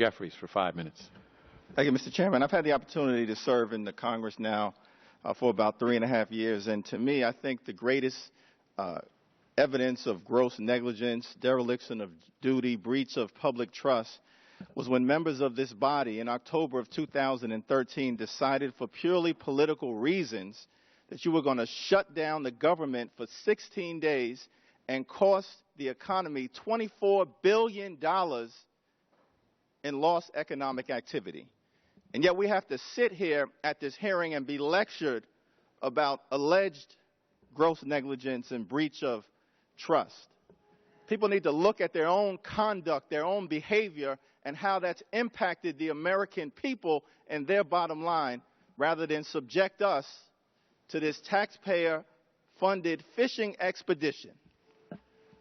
Jeffries for 5 minutes. Thank you, Mr. Chairman. I've had the opportunity to serve in the Congress now for about 3.5 years, and to me, I think the greatest evidence of gross negligence, dereliction of duty, breach of public trust was when members of this body in October of 2013 decided for purely political reasons that you were going to shut down the government for 16 days and cost the economy $24 billion in lost economic activity. And yet we have to sit here at this hearing and be lectured about alleged gross negligence and breach of trust. People need to look at their own conduct, their own behavior, and how that's impacted the American people and their bottom line, rather than subject us to this taxpayer-funded fishing expedition.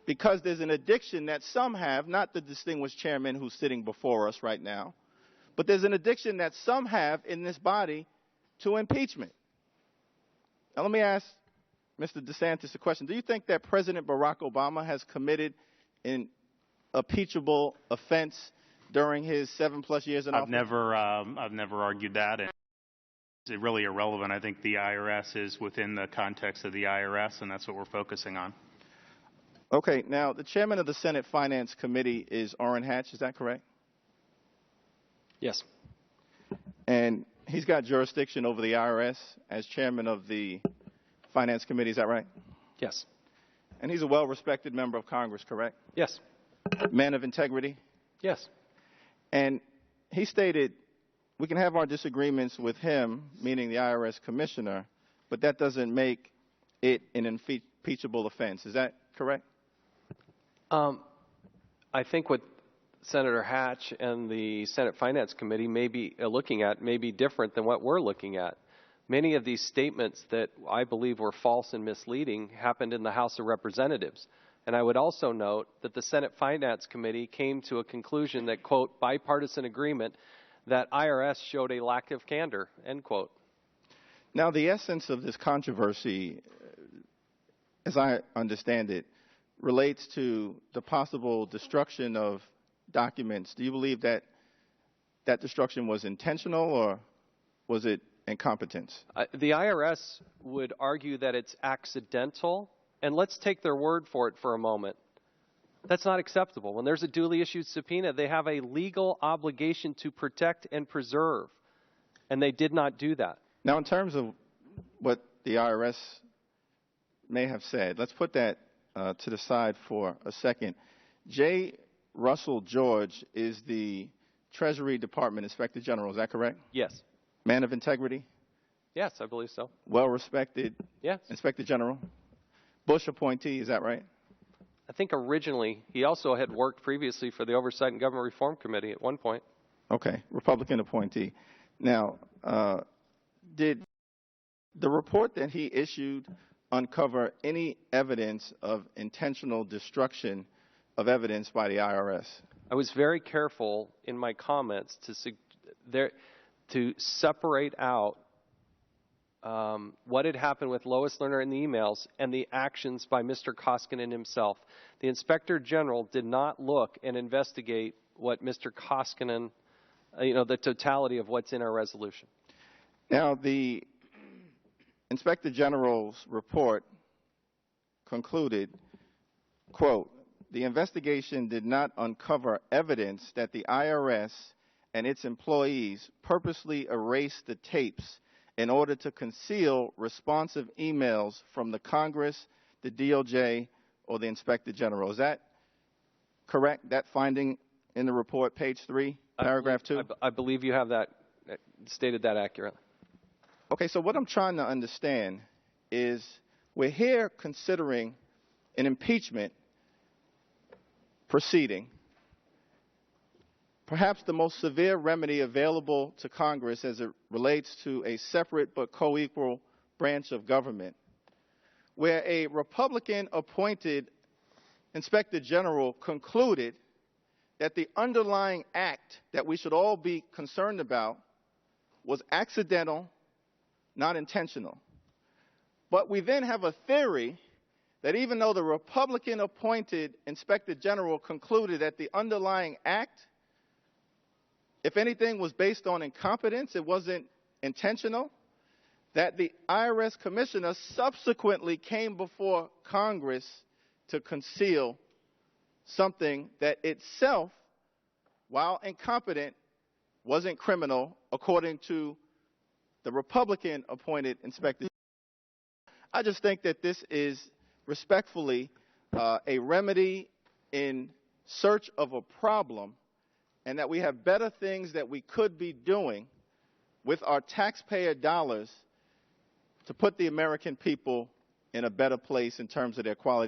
Because there's an addiction that some have, not the distinguished chairman who's sitting before us right now, but there's an addiction that some have in this body to impeachment. Now let me ask Mr. DeSantis a question. Do you think that President Barack Obama has committed an impeachable offense during his 7+ years in office? I've never argued that. And it's really irrelevant. I think the IRS is within the context of the IRS, and that's what we're focusing on. Okay. Now, the chairman of the Senate Finance Committee is Orrin Hatch. Is that correct? Yes. And he's got jurisdiction over the IRS as chairman of the Finance Committee. Is that right? Yes. And he's a well-respected member of Congress, correct? Yes. Man of integrity? Yes. And he stated we can have our disagreements with him, meaning the IRS commissioner, but that doesn't make it an impeachable offense. Is that correct? I think what Senator Hatch and the Senate Finance Committee may be looking at may be different than what we're looking at. Many of these statements that I believe were false and misleading happened in the House of Representatives. And I would also note that the Senate Finance Committee came to a conclusion that, quote, bipartisan agreement that IRS showed a lack of candor, end quote. Now, the essence of this controversy, as I understand it, relates to the possible destruction of documents. Do you believe that that destruction was intentional, or was it incompetence? The IRS would argue that it's accidental, and let's take their word for it for a moment. That's not acceptable. When there's a duly issued subpoena, they have a legal obligation to protect and preserve, and they did not do that. Now, in terms of what the IRS may have said, let's put that to the side for a second. J. Russell George is the Treasury Department Inspector General. Is that correct? Yes. Man of integrity? Yes, I believe so. Well-respected? Yes. Inspector General? Bush appointee, is that right? I think originally he also had worked previously for the Oversight and Government Reform Committee at one point. Okay, Republican appointee. Now, did the report that he issued uncover any evidence of intentional destruction of evidence by the IRS? I was very careful in my comments to separate out what had happened with Lois Lerner in the emails and the actions by Mr. Koskinen himself. The Inspector General did not look and investigate what Mr. Koskinen, the totality of what's in our resolution. Now, the Inspector General's report concluded, quote, the investigation did not uncover evidence that the IRS and its employees purposely erased the tapes in order to conceal responsive emails from the Congress, the DOJ, or the Inspector General. Is that correct, that finding in the report, page 3, paragraph 2? I believe you have that, stated that accurately. Okay, so what I'm trying to understand is we're here considering an impeachment proceeding, perhaps the most severe remedy available to Congress as it relates to a separate but co-equal branch of government, where a Republican-appointed Inspector General concluded that the underlying act that we should all be concerned about was accidental, not intentional. But we then have a theory that even though the Republican-appointed Inspector General concluded that the underlying act if anything was based on incompetence, it wasn't intentional, that the IRS commissioner subsequently came before Congress to conceal something that itself, while incompetent, wasn't criminal according to the Republican-appointed inspector. I just think that this is respectfully a remedy in search of a problem, and that we have better things that we could be doing with our taxpayer dollars to put the American people in a better place in terms of their quality